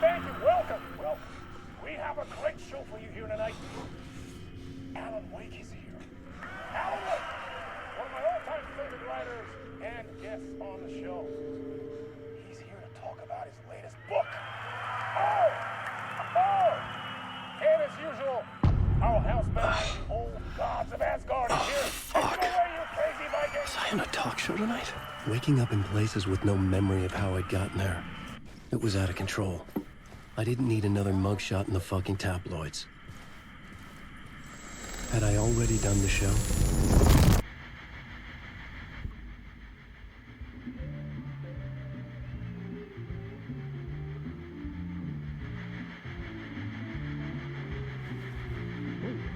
thank you. Welcome. Well, we have a great show for you here tonight. Alan Wake is here. Alan Wake, one of my all-time favorite writers and guests on the show. He's here to talk about his latest book. And as usual, our housebound old gods of Asgard is here. Take it away, you crazy Viking. Was I on a talk show tonight? Waking up in places with no memory of how I'd gotten there. It was out of control. I didn't need another mugshot in the fucking tabloids. Had I already done the show?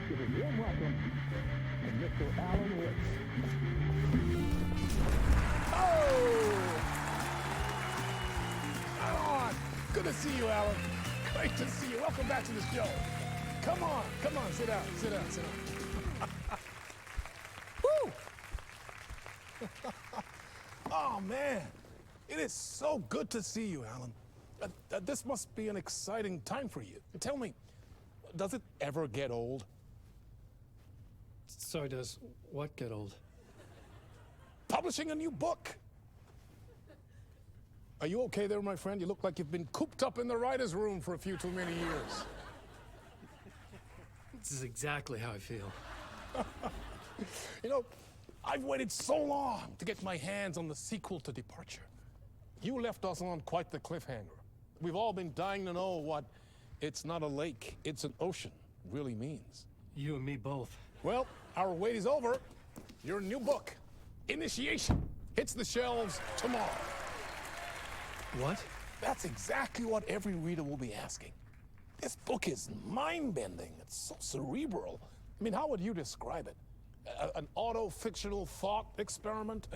Give a warm welcome to Mr. Alan Wake. Good to see you, Alan. Great to see you. Welcome back to the show. Come on, sit down. Woo! Oh, man. It is so good to see you, Alan. This must be an exciting time for you. Tell me, does it ever get old? Sorry, does what get old? Publishing a new book. Are you okay there, my friend? You look like you've been cooped up in the writer's room for a few too many years. This is exactly how I feel. You know, I've waited so long to get my hands on the sequel to Departure. You left us on quite the cliffhanger. We've all been dying to know what "it's not a lake, it's an ocean" really means. You and me both. Well, our wait is over. Your new book, Initiation, hits the shelves tomorrow. What? That's exactly what every reader will be asking. This book is mind-bending. It's so cerebral. I mean, how would you describe it? An auto-fictional thought experiment?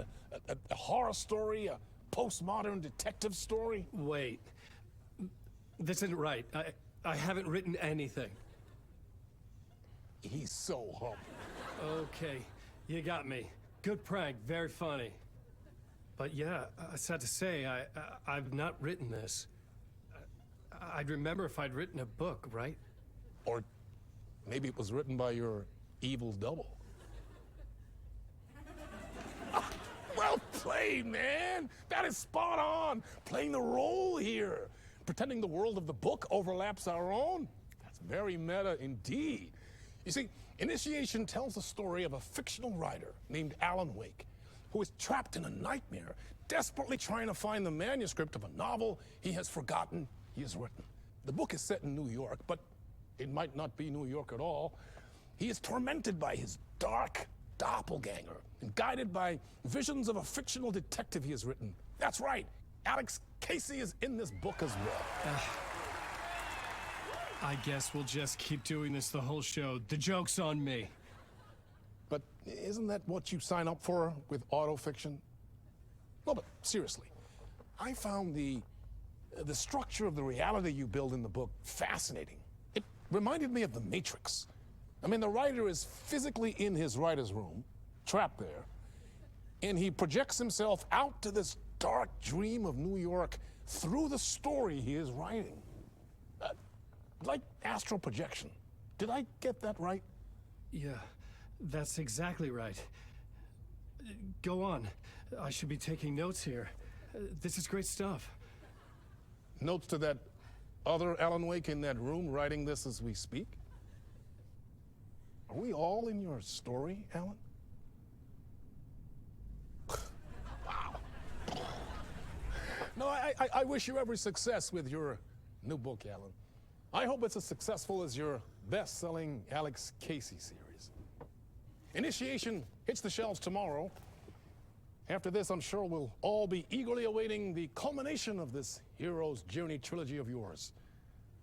A horror story? A postmodern detective story? Wait. This isn't right. I haven't written anything. He's so humble. Okay, you got me. Good prank, very funny. But yeah, sad to say, I've not written this. I'd remember if I'd written a book, right? Or maybe it was written by your evil double. Well played, man. That is spot on. Playing the role here. Pretending the world of the book overlaps our own. That's very meta indeed. You see, Initiation tells the story of a fictional writer named Alan Wake, who is trapped in a nightmare, desperately trying to find the manuscript of a novel he has forgotten he has written. The book is set in New York, but it might not be New York at all. He is tormented by his dark doppelganger and guided by visions of a fictional detective he has written. That's right, Alex Casey is in this book as well. I guess we'll just keep doing this the whole show. The joke's on me. But isn't that what you sign up for with autofiction? No, but seriously, I found the structure of the reality you build in the book fascinating. It reminded me of The Matrix. I mean, the writer is physically in his writer's room, trapped there, and he projects himself out to this dark dream of New York through the story he is writing. Like astral projection. Did I get that right? Yeah, that's exactly right. Go on. I should be taking notes here. This is great stuff. Notes to that other Alan Wake in that room writing this as we speak? Are we all in your story, Alan? Wow. No, I wish you every success with your new book, Alan. I hope it's as successful as your best-selling Alex Casey series. Initiation hits the shelves tomorrow. After this, I'm sure we'll all be eagerly awaiting the culmination of this hero's journey trilogy of yours.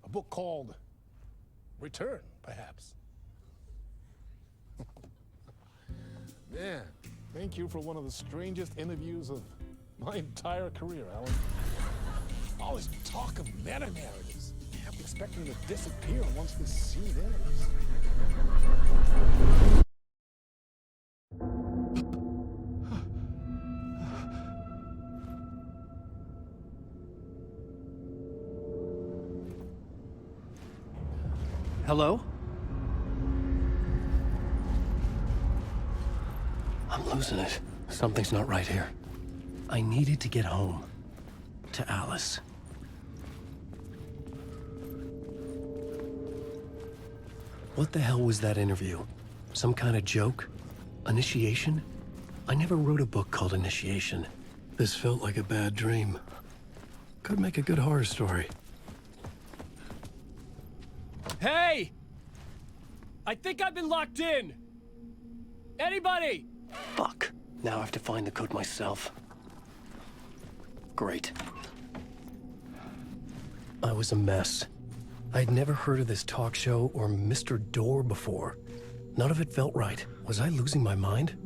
A book called Return, perhaps. Man, thank you for one of the strangest interviews of my entire career, Alan. All this talk of meta-narratives. I'm expecting to disappear once this scene ends. Hello? I'm losing it. Something's not right here. I needed to get home. To Alice. What the hell was that interview? Some kind of joke? Initiation? I never wrote a book called Initiation. This felt like a bad dream. Could make a good horror story. Hey! I think I've been locked in! Anybody? Fuck. Now I have to find the code myself. Great. I was a mess. I'd never heard of this talk show or Mr. Door before. None of it felt right. Was I losing my mind?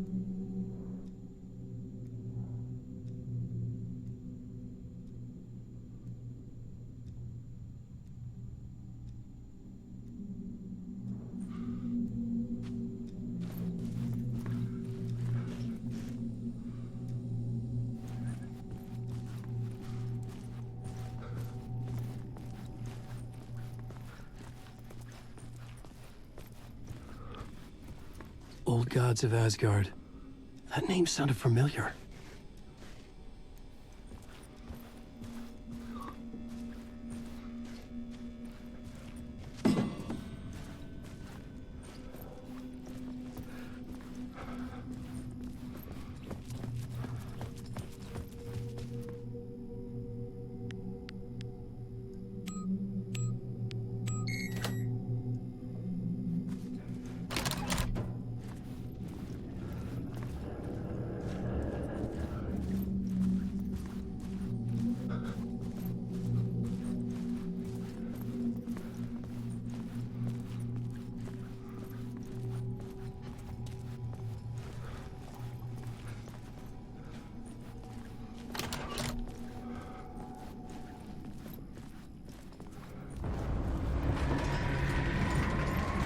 Old Gods of Asgard. That name sounded familiar.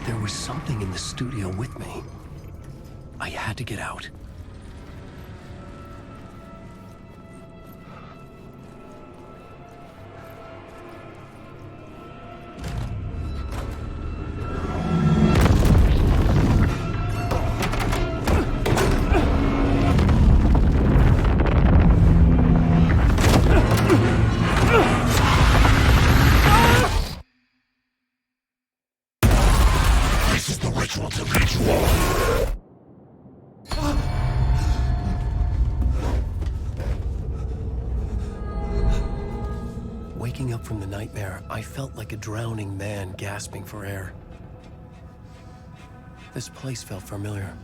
There was something in the studio with me. I had to get out. This is the ritual to lead you on. Waking up from the nightmare, I felt like a drowning man gasping for air. This place felt familiar.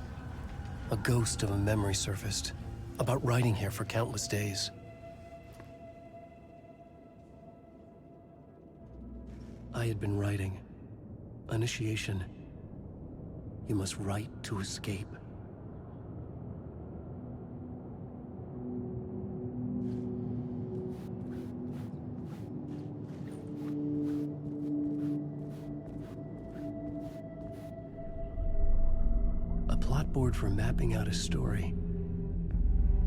A ghost of a memory surfaced, about writing here for countless days. I had been writing. Initiation. You must write to escape. A plot board for mapping out a story.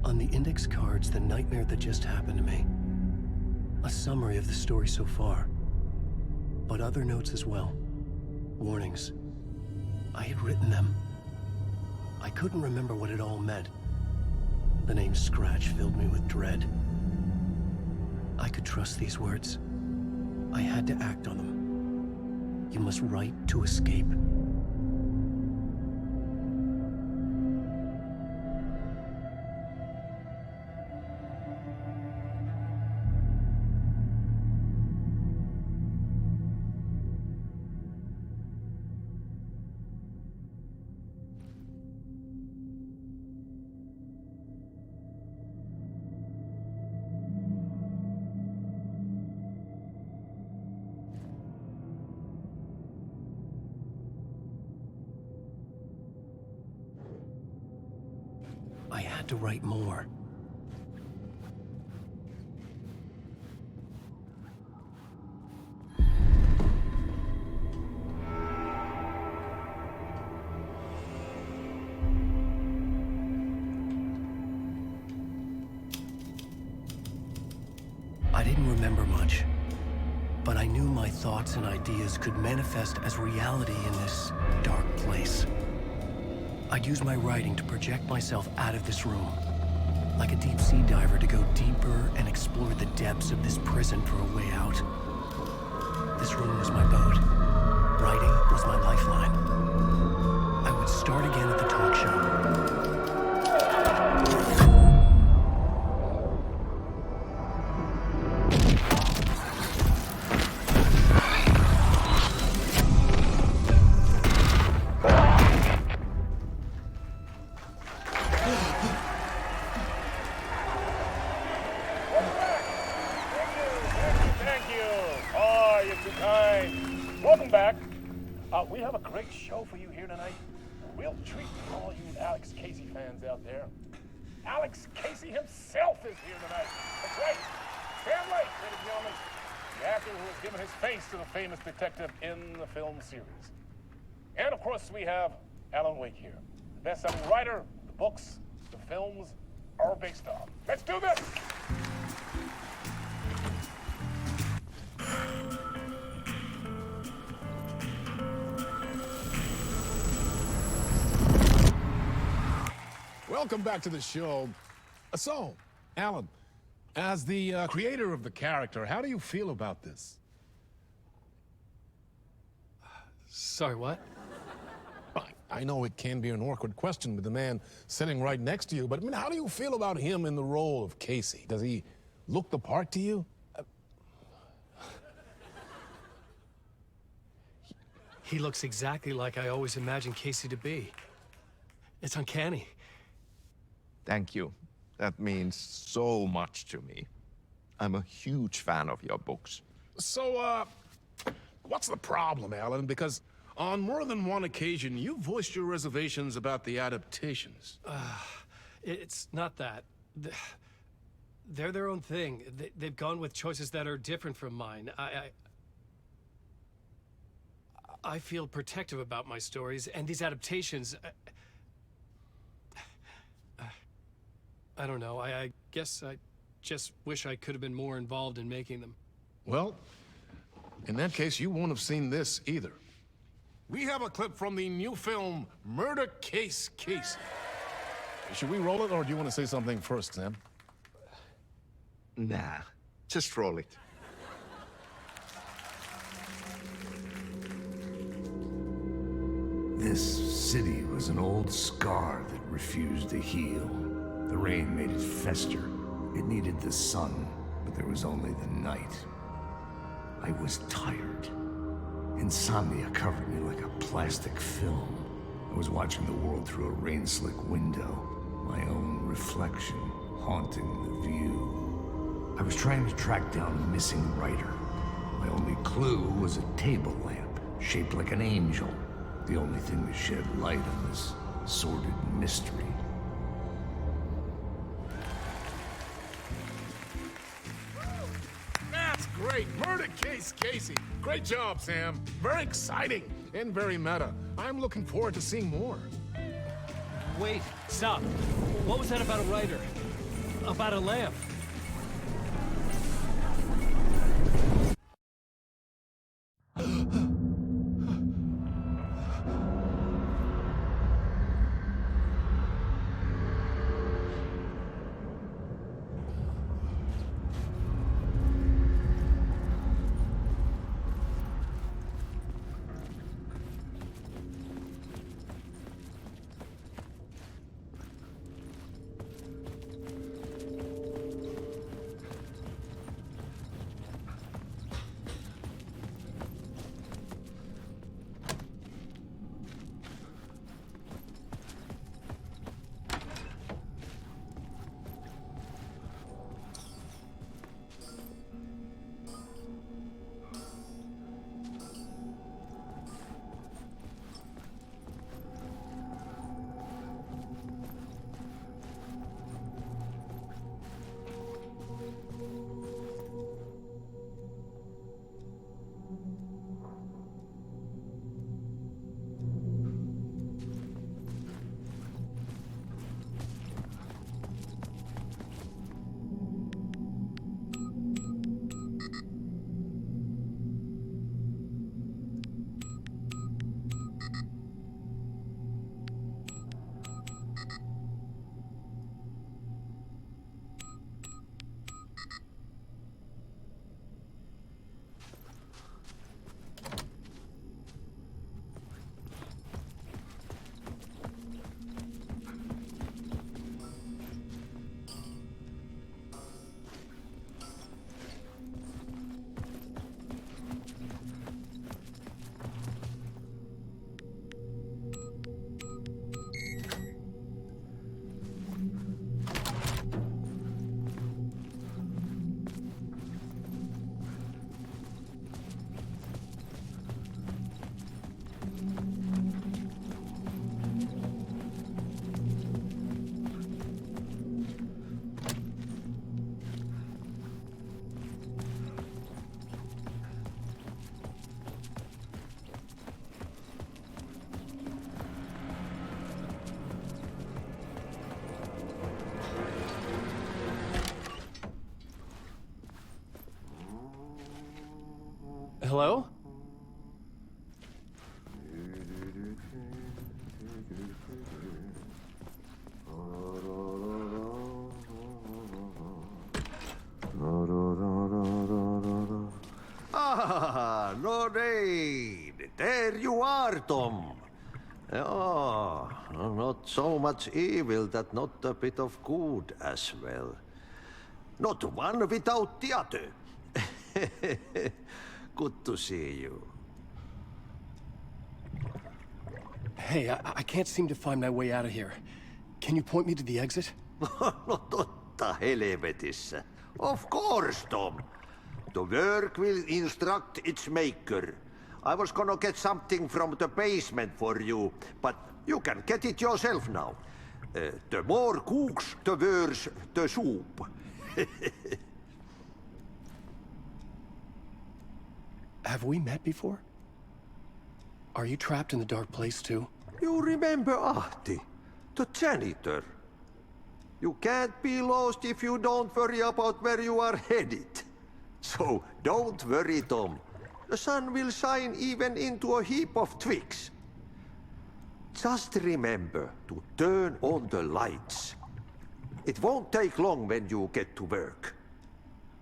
On the index cards, the nightmare that just happened to me. A summary of the story so far. But other notes as well. Warnings. I had written them. I couldn't remember what it all meant. The name Scratch filled me with dread. I could trust these words. I had to act on them. You must write to escape. I had to write more. I didn't remember much, but I knew my thoughts and ideas could manifest as reality in this dark place. I'd use my writing to project myself out of this room, like a deep sea diver to go deeper and explore the depths of this prison for a way out. This room was my boat. Writing was my lifeline. I would start again at the talk show. Welcome back. We have a great show for you here tonight. A real treat for all you Alex Casey fans out there. Alex Casey himself is here tonight. That's right. Sam Lake, ladies and gentlemen, the actor who has given his face to the famous detective in the film series. And of course, we have Alan Wake here, the best-selling writer the books, the films are based on. Let's do this! Welcome back to the show. So, Alan, as the creator of the character, how do you feel about this? Sorry, what? I know it can be an awkward question with the man sitting right next to you, but I mean, how do you feel about him in the role of Casey? Does he look the part to you? He looks exactly like I always imagined Casey to be. It's uncanny. Thank you. That means so much to me. I'm a huge fan of your books. So, what's the problem, Alan? Because on more than one occasion, you voiced your reservations about the adaptations. It's not that. They're their own thing. They've gone with choices that are different from mine. I feel protective about my stories, and these adaptations... I don't know. I guess I just wish I could have been more involved in making them. Well, in that case, you won't have seen this either. We have a clip from the new film, Murder Case Casey. Should we roll it, or do you want to say something first, Sam? Nah, just roll it. This city was an old scar that refused to heal. The rain made it fester. It needed the sun, but there was only the night. I was tired. Insomnia covered me like a plastic film. I was watching the world through a rain-slick window, my own reflection haunting the view. I was trying to track down the missing writer. My only clue was a table lamp, shaped like an angel. The only thing that shed light on this sordid mystery. That's great! Murder Case Casey! Great job, Sam. Very exciting and very meta. I'm looking forward to seeing more. Wait, stop. What was that about a writer? About a lamp? Hello? Ah, Lorraine! There you are, Tom. Oh, not so much evil that not a bit of good as well. Not one without the other. Good to see you. Hey, I can't seem to find my way out of here. Can you point me to the exit? No totta helvetissä. Of course, Tom. The work will instruct its maker. I was gonna get something from the basement for you, but you can get it yourself now. The more cooks, the worse the soup. Have we met before? Are you trapped in the dark place too? You remember Ahti, the janitor. You can't be lost if you don't worry about where you are headed. So don't worry, Tom. The sun will shine even into a heap of twigs. Just remember to turn on the lights. It won't take long when you get to work.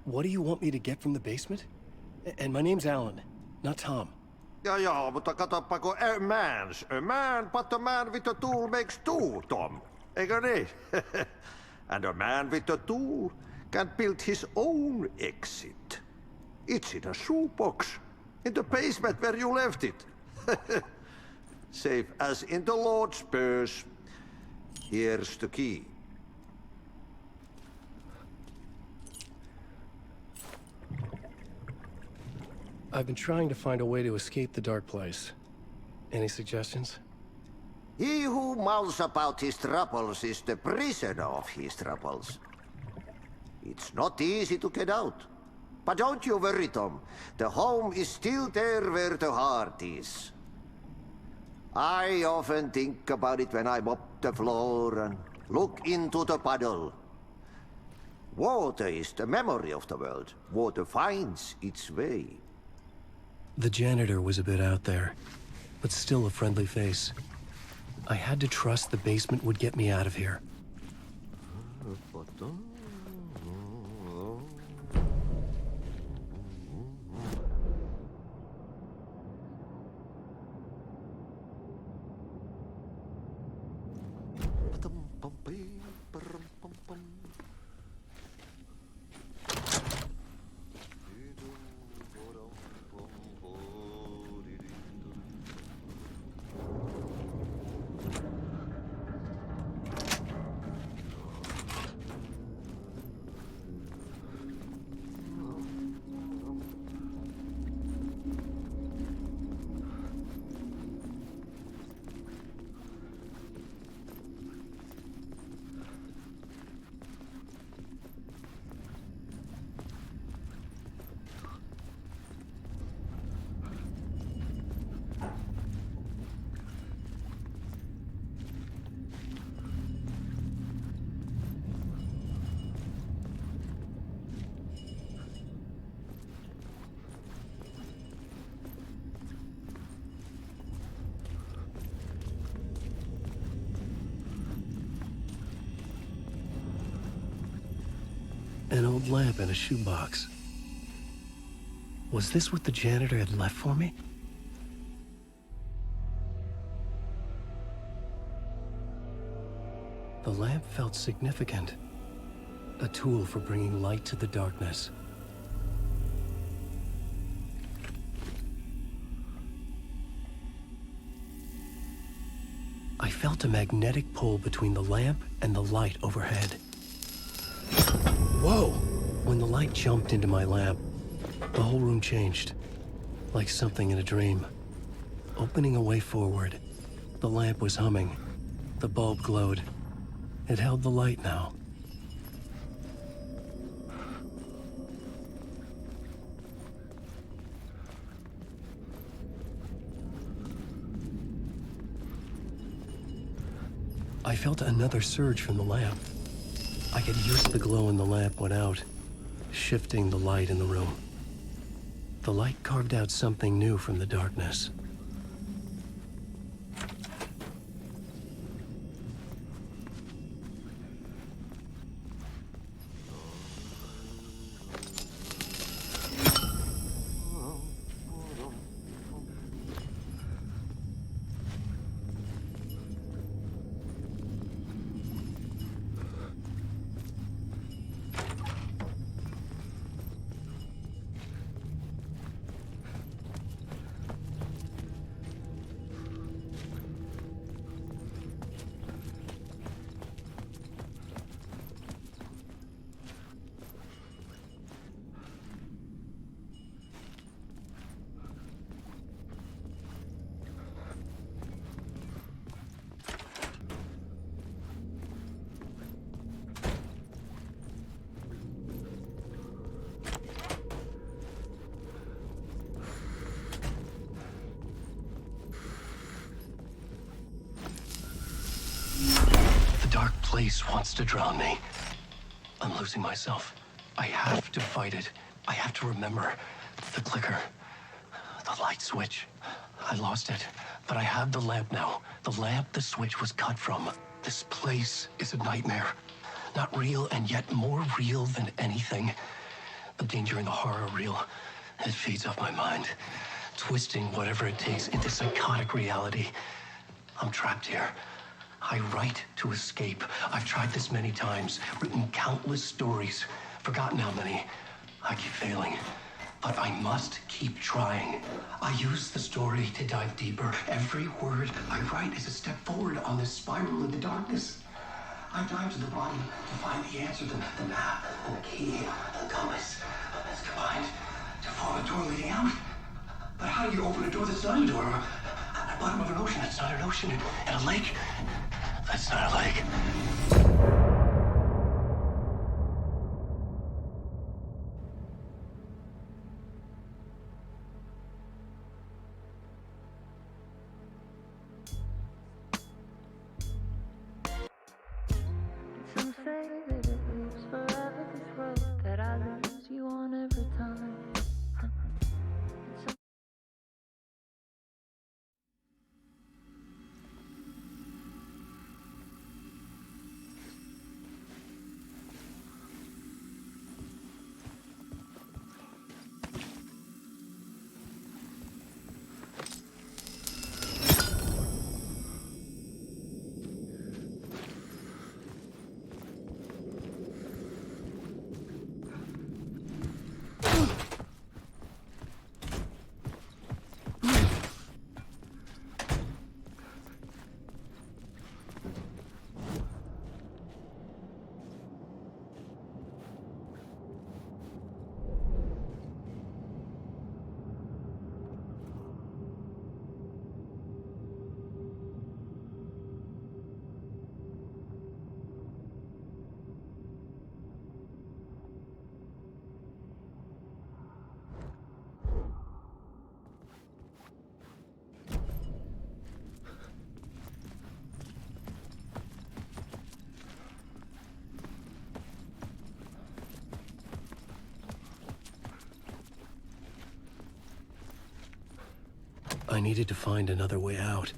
What do you want me to get from the basement? And my name's Alan, not Tom. Ja, mutta katsoppa, a man, but a man with a tool makes two, Tom. Eikö niin? And a man with a tool can build his own exit. It's in a shoebox, in the basement where you left it. Safe as in the Lord's purse. Here's the key. I've been trying to find a way to escape the dark place. Any suggestions? He who mouths about his troubles is the prisoner of his troubles. It's not easy to get out. But don't you worry, Tom. The home is still there where the heart is. I often think about it when I mop the floor and look into the puddle. Water is the memory of the world. Water finds its way. The janitor was a bit out there, but still a friendly face. I had to trust the basement would get me out of here. An old lamp in a shoebox. Was this what the janitor had left for me? The lamp felt significant. A tool for bringing light to the darkness. I felt a magnetic pull between the lamp and the light overhead. Whoa! When the light jumped into my lamp, the whole room changed, like something in a dream. Opening a way forward, the lamp was humming. The bulb glowed. It held the light now. I felt another surge from the lamp. I could hear the glow in the lamp went out, shifting the light in the room. The light carved out something new from the darkness. The dark place wants to drown me. I'm losing myself. I have to fight it. I have to remember. The clicker. The light switch. I lost it. But I have the lamp now. The lamp the switch was cut from. This place is a nightmare. Not real, and yet more real than anything. The danger and the horror real. It feeds off my mind. Twisting whatever it takes into psychotic reality. I'm trapped here. I write to escape. I've tried this many times, written countless stories, forgotten how many. I keep failing, but I must keep trying. I use the story to dive deeper. Every word I write is a step forward on this spiral into darkness. I dive to the bottom to find the answer, the map, and the key, the compass. It's combined to form a door leading out. But how do you open a door that's not a door? At the bottom of an ocean, it's not an ocean. And a lake, that's not a lake. Some say that it lives forever, this road that I lose you on every time. I needed to find another way out.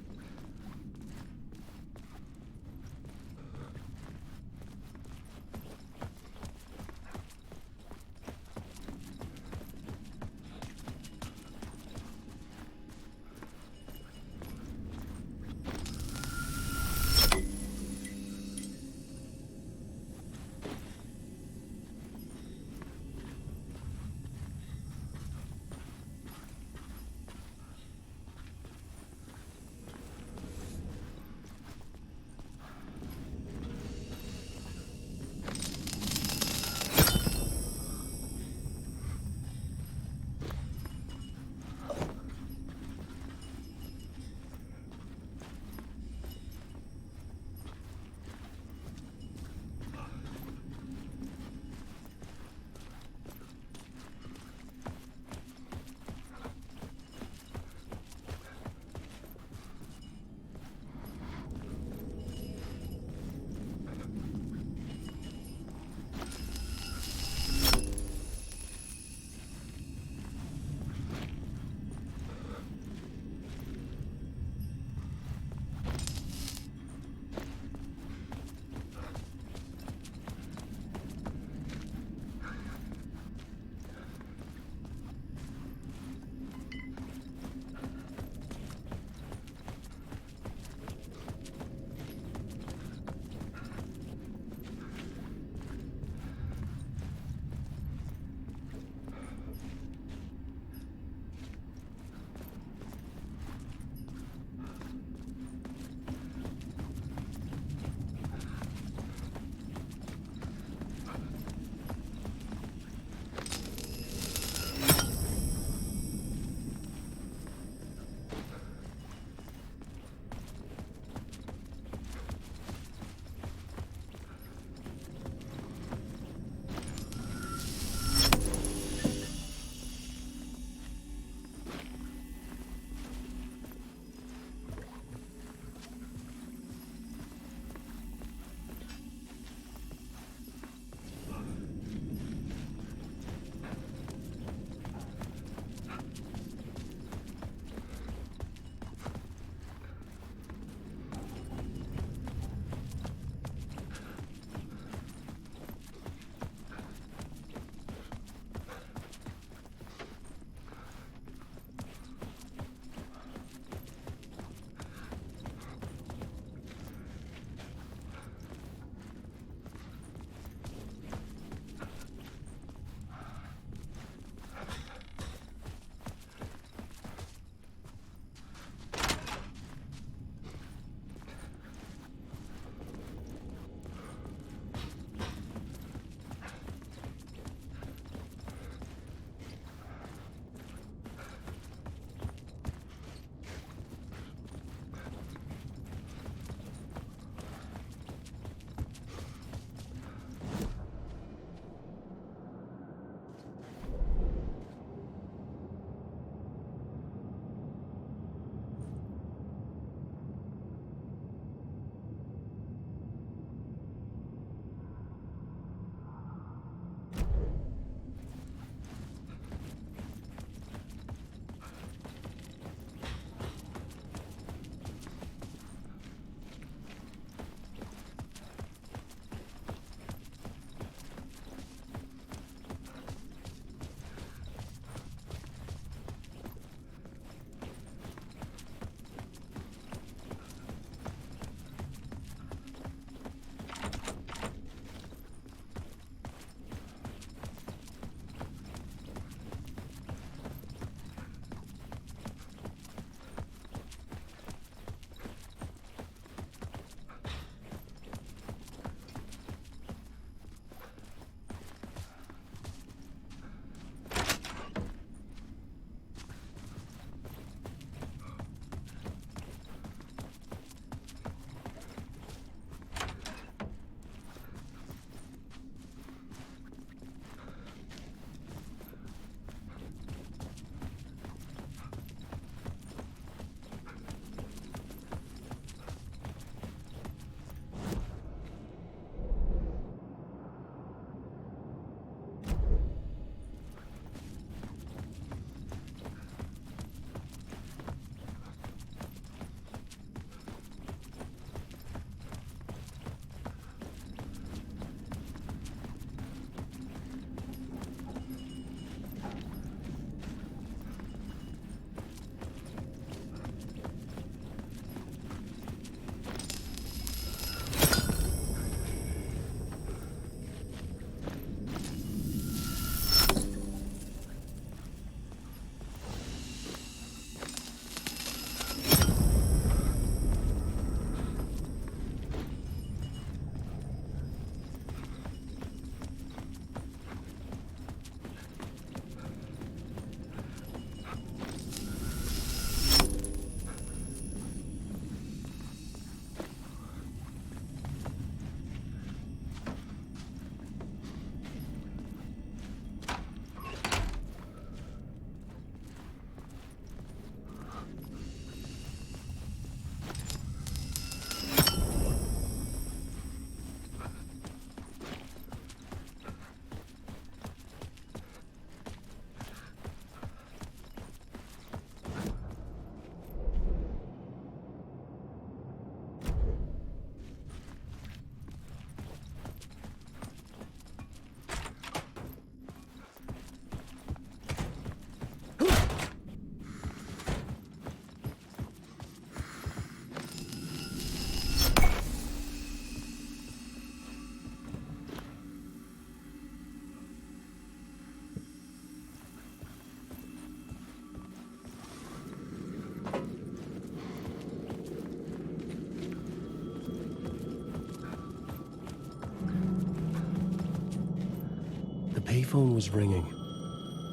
phone was ringing.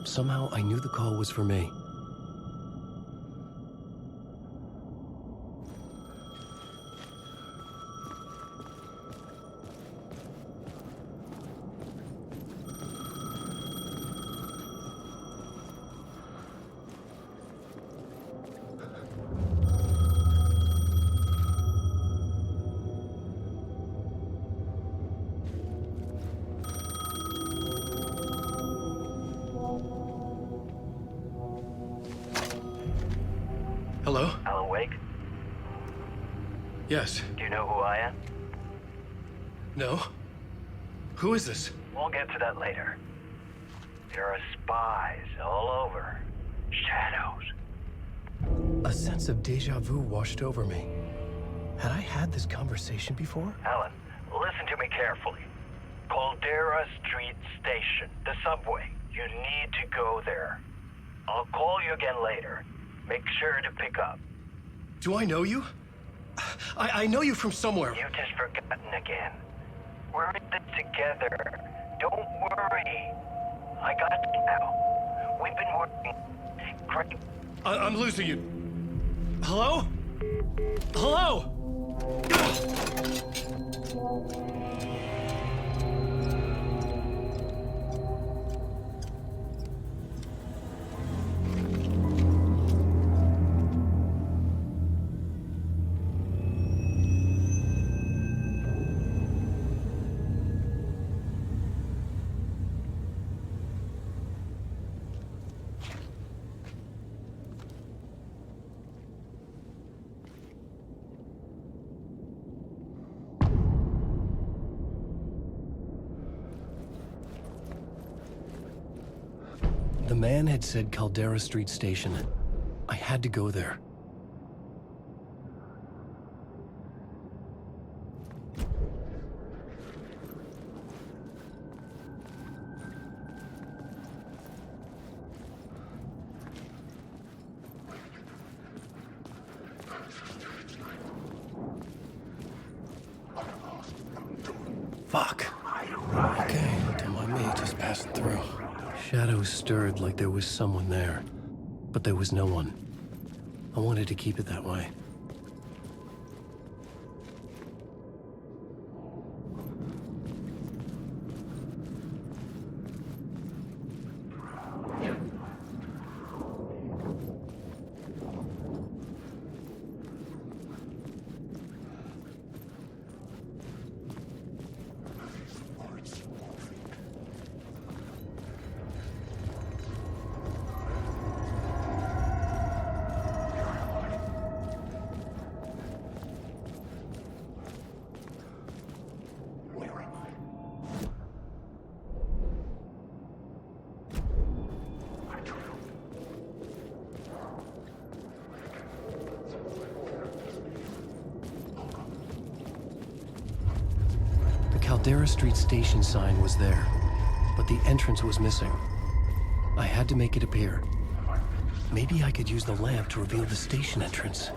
Somehow I knew the call was for me. Hello? Alan Wake? Yes. Do you know who I am? No? Who is this? We'll get to that later. There are spies all over. Shadows. A sense of deja vu washed over me. Had I had this conversation before? Alan, listen to me carefully. Caldera Street Station, the subway. You need to go there. I'll call you again later. Make sure to pick up. Do I know you? I know you from somewhere. You've just forgotten again. We're in this together. Don't worry. I got you now. We've been working. Great. I'm losing you. Hello? Hello? The man had said Caldera Street Station. I had to go there. Fuck. Okay, don't mind me, just passing through. Shadows stirred like there was someone there, but there was no one. I wanted to keep it that way. Caldera Street Station sign was there, but the entrance was missing. I had to make it appear. Maybe I could use the lamp to reveal the station entrance.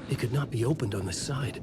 It could not be opened on the side.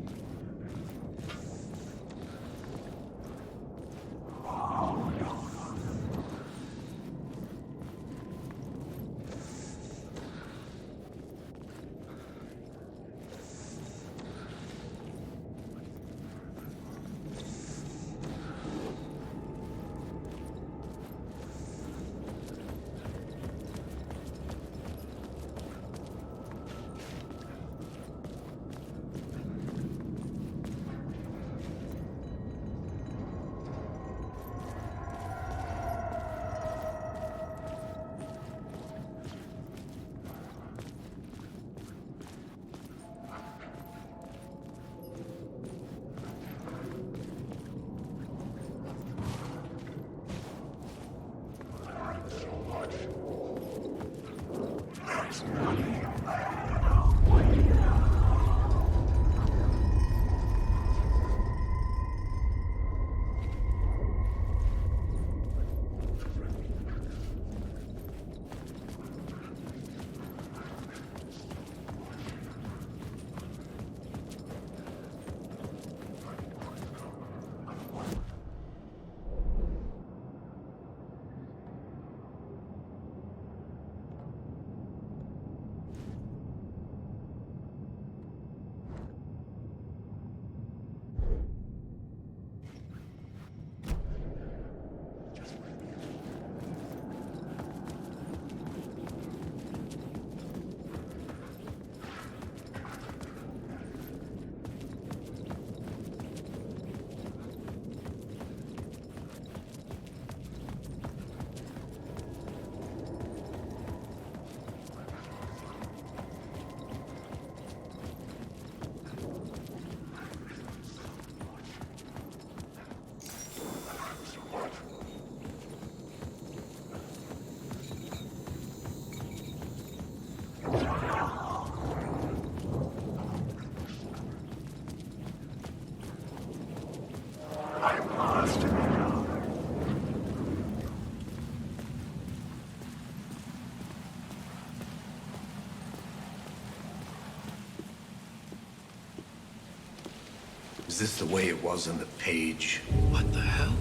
Is this the way it was on the page? What the hell?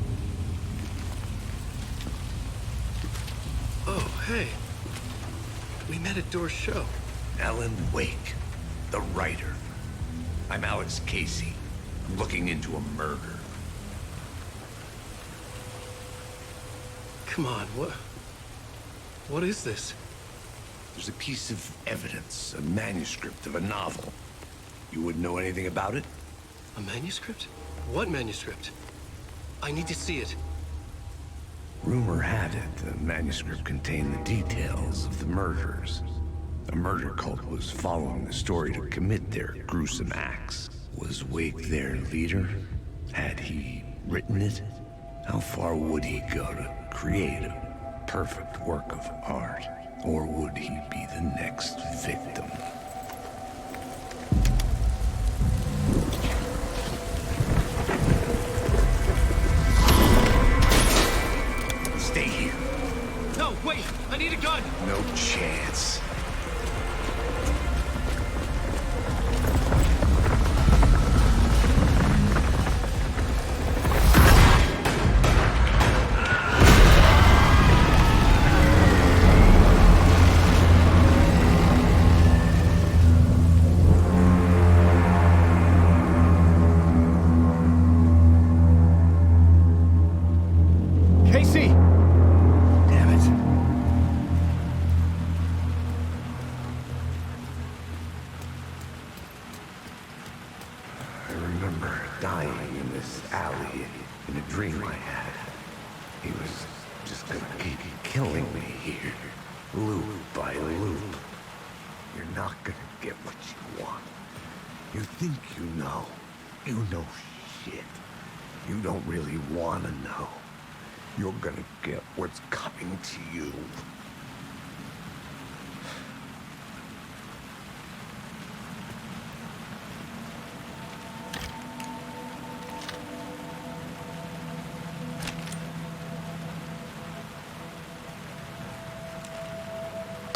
Oh, hey. We met at Door's show. Alan Wake, the writer. I'm Alex Casey. I'm looking into a murder. Come on, what is this? There's a piece of evidence, a manuscript of a novel. You wouldn't know anything about it? A manuscript? What manuscript? I need to see it. Rumor had it the manuscript contained the details of the murders. A murder cult was following the story to commit their gruesome acts. Was Wake their leader? Had he written it? How far would he go to create a perfect work of art? Or would he be the next victim? Stay here. No, wait! I need a gun! No chance. Casey! Damn it. I remember dying in this alley in a dream I had. He was just gonna keep killing me here, loop by loop. You're not gonna get what you want. You think you know. You know shit. You don't really wanna know. You're gonna get what's coming to you.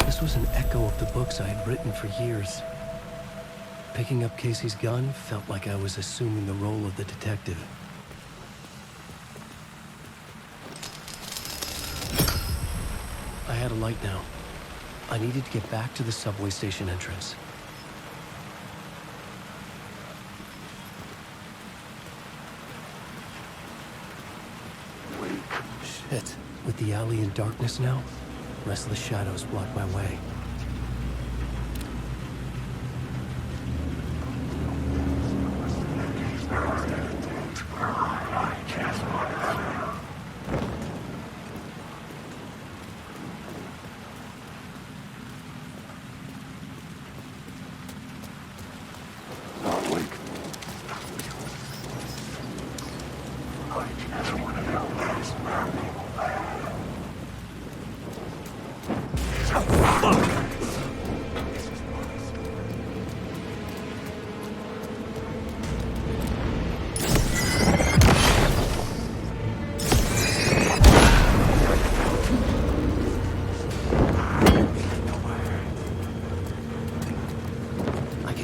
This was an echo of the books I had written for years. Picking up Casey's gun felt like I was assuming the role of the detective. I had a light now. I needed to get back to the subway station entrance. Shit. With the alley in darkness now, restless shadows block my way.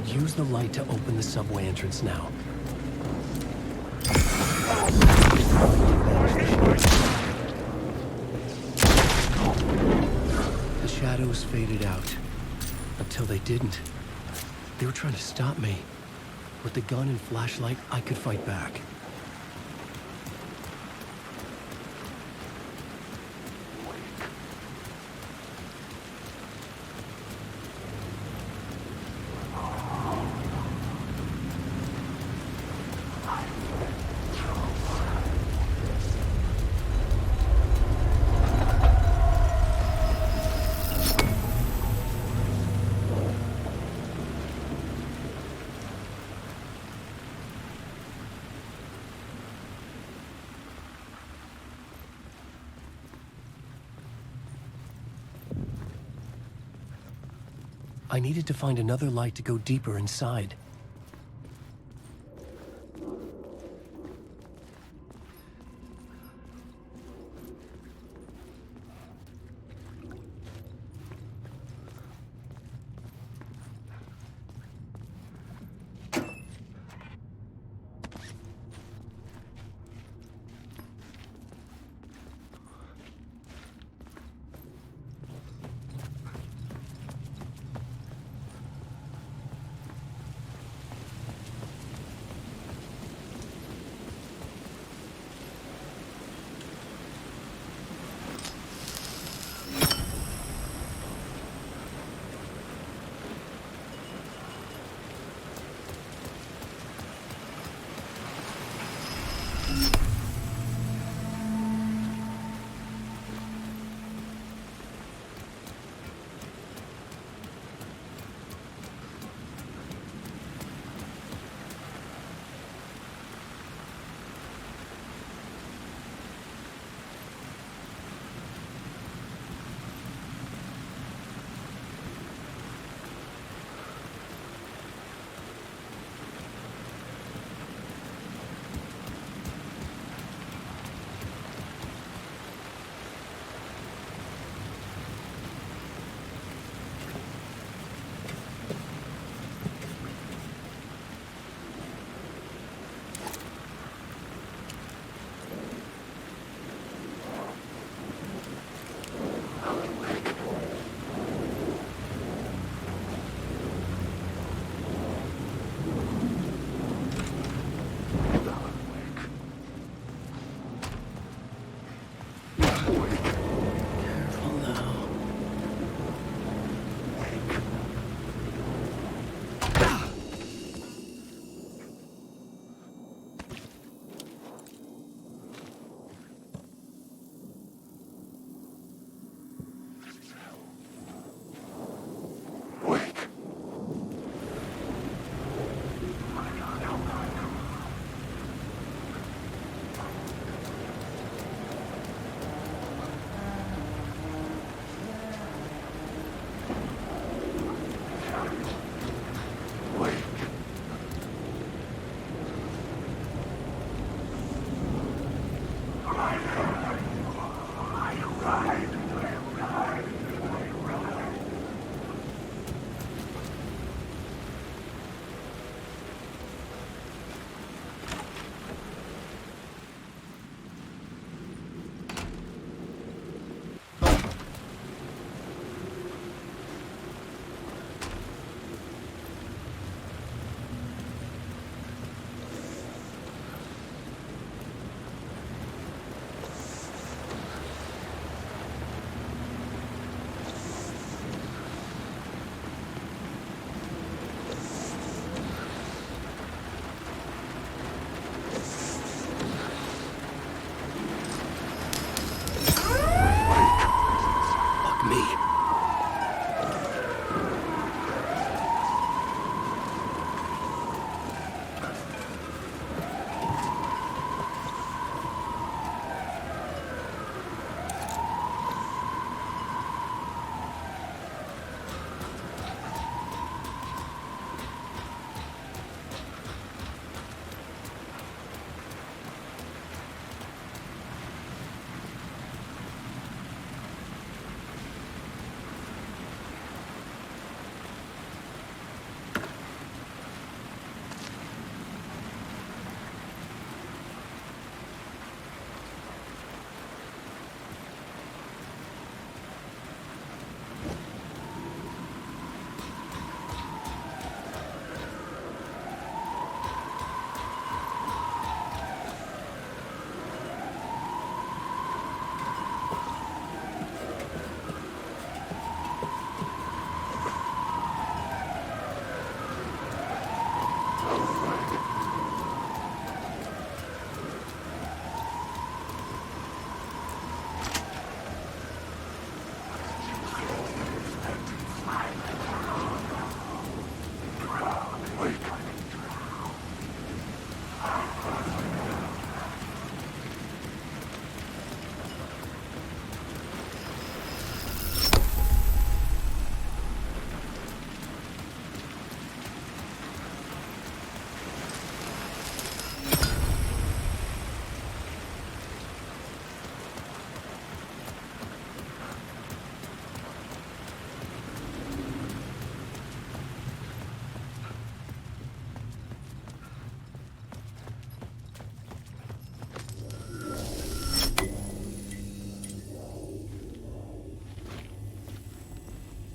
Use the light to open the subway entrance now. The shadows faded out. Until they didn't. They were trying to stop me. With the gun and flashlight, I could fight back. I needed to find another light to go deeper inside.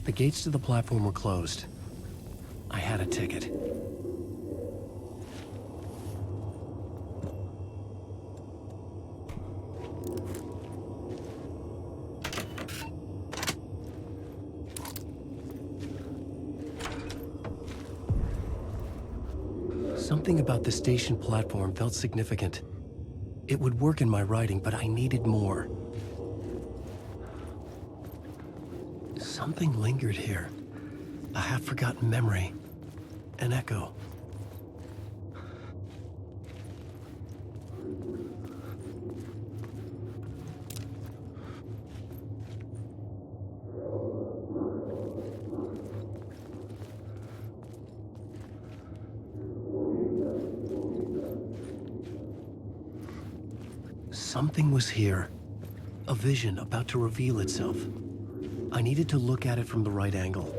The gates to the platform were closed. I had a ticket. Something about the station platform felt significant. It would work in my writing, but I needed more. Something lingered here. A half-forgotten memory. An echo. Something was here. A vision about to reveal itself. I needed to look at it from the right angle.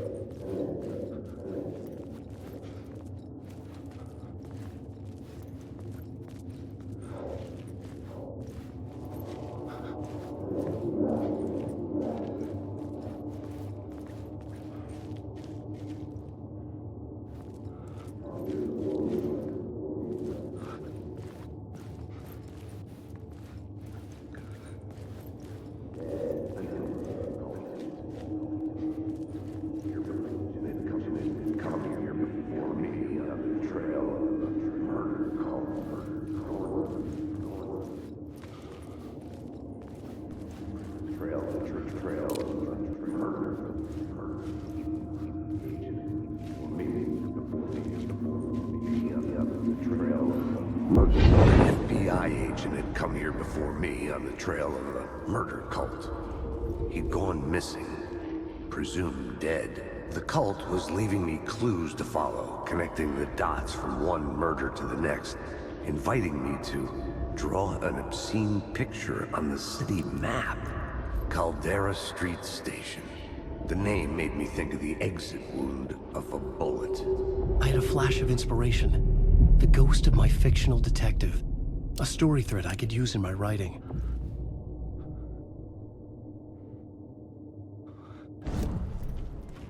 FBI agent had come here before me on the trail of a murder cult. He'd gone missing, presumed dead. The cult was leaving me clues to follow, connecting the dots from one murder to the next, inviting me to draw an obscene picture on the city map. Caldera Street Station. The name made me think of the exit wound of a bullet. I had a flash of inspiration. The ghost of my fictional detective. A story thread I could use in my writing.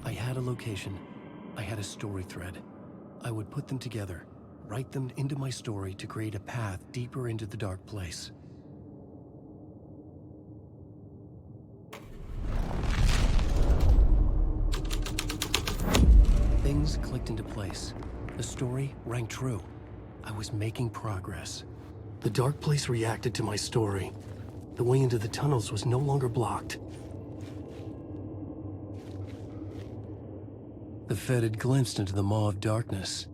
I had a location. I had a story thread. I would put them together, write them into my story to create a path deeper into the dark place. Things clicked into place. The story rang true. I was making progress. The dark place reacted to my story. The way into the tunnels was no longer blocked. The Fed had glimpsed into the maw of darkness.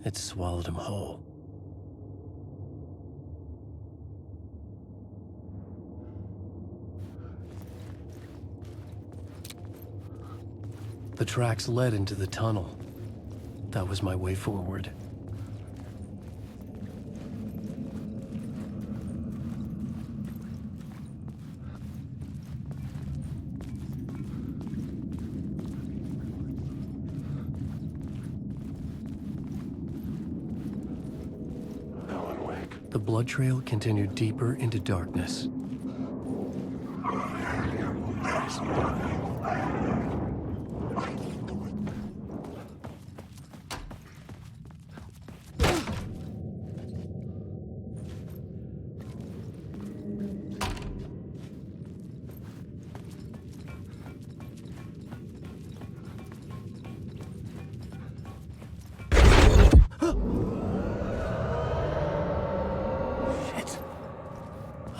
It swallowed him whole. The tracks led into the tunnel. That was my way forward. The blood trail continued deeper into darkness.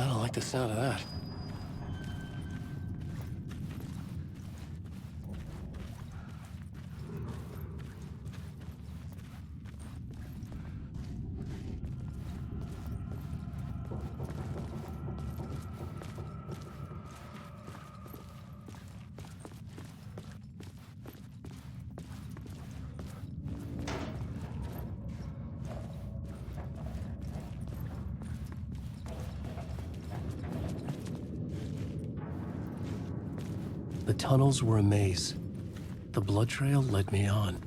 I don't like the sound of that. The tunnels were a maze. The blood trail led me on.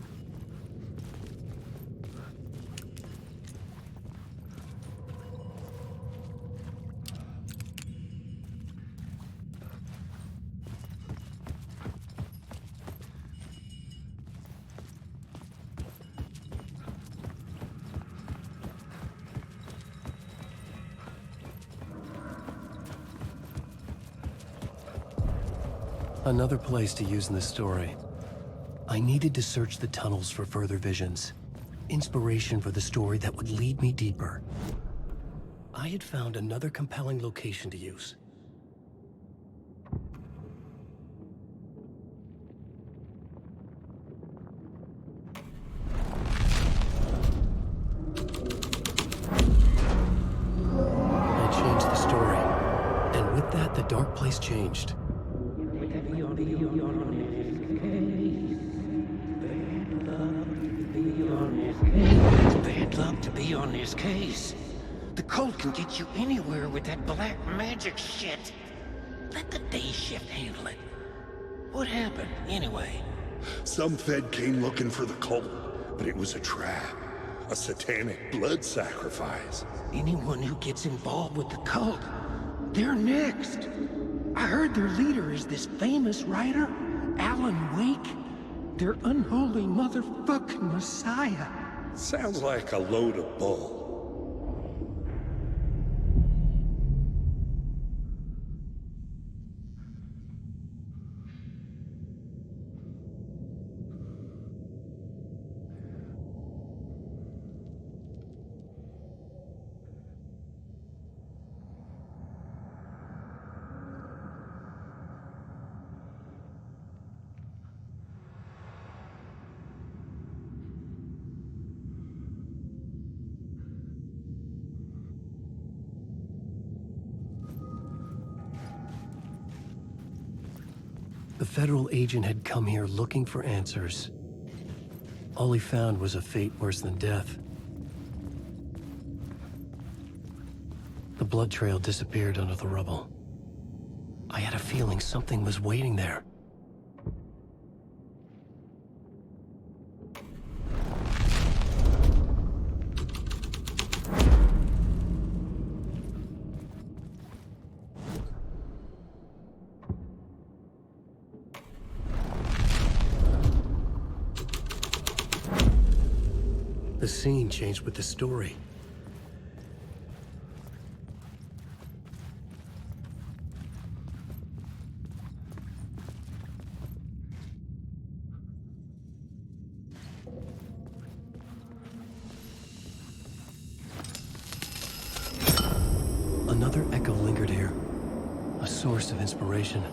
Another place to use in the story. I needed to search the tunnels for further visions. Inspiration for the story that would lead me deeper. I had found another compelling location to use. I changed the story, and with that, the dark place changed. Bad luck to be on this case. The cult can get you anywhere with that black magic shit. Let the day shift handle it. What happened, anyway? Some Fed came looking for the cult, but it was a trap. A satanic blood sacrifice. Anyone who gets involved with the cult, they're next. I heard their leader is this famous writer, Alan Wake. Their unholy motherfucking messiah. Sounds like a load of bull. The federal agent had come here looking for answers. All he found was a fate worse than death. The blood trail disappeared under the rubble. I had a feeling something was waiting there. The scene changed with the story. Another echo lingered here, a source of inspiration.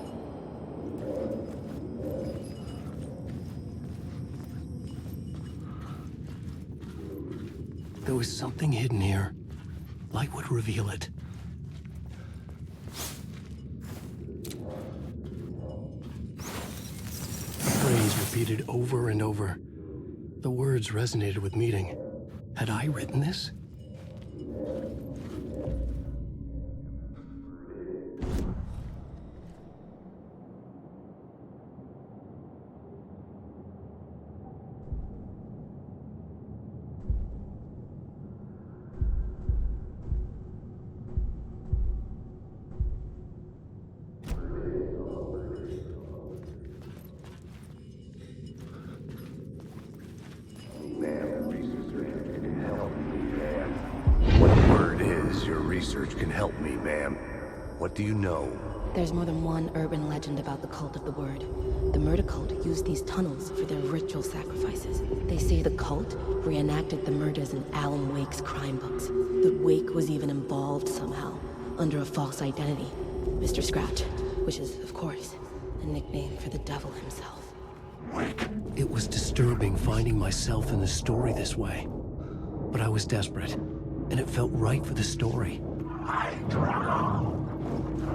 There was something hidden here. Light would reveal it. A phrase repeated over and over. The words resonated with meaning. Had I written this? Research can help me, ma'am. What do you know? There's more than one urban legend about the Cult of the Word. The murder cult used these tunnels for their ritual sacrifices. They say the cult reenacted the murders in Alan Wake's crime books. That Wake was even involved somehow, under a false identity. Mr. Scratch, which is, of course, a nickname for the devil himself. It was disturbing finding myself in the story this way. But I was desperate, and it felt right for the story.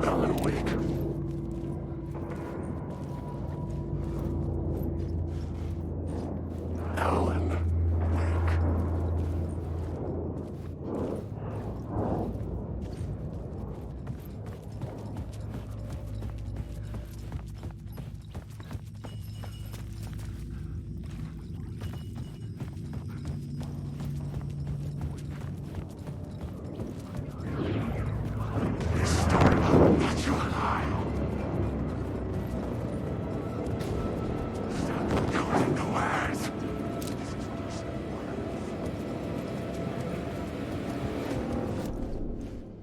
Alan Wake. Alan Wake.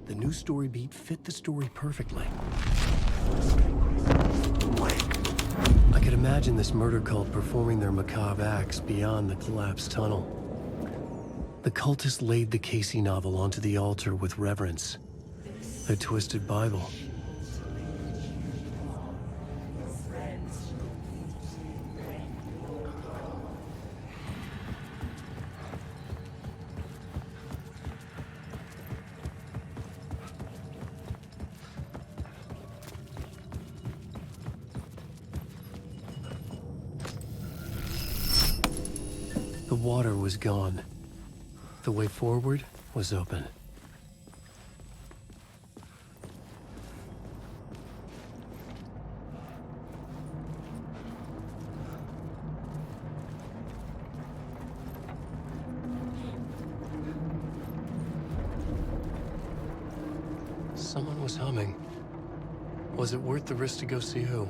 The new story beat fit the story perfectly. Wake. I could imagine this murder cult performing their macabre acts beyond the collapsed tunnel. The cultists laid the Casey novel onto the altar with reverence. Their twisted Bible. The water was gone. The way forward was open. Someone was humming. Was it worth the risk to go see who?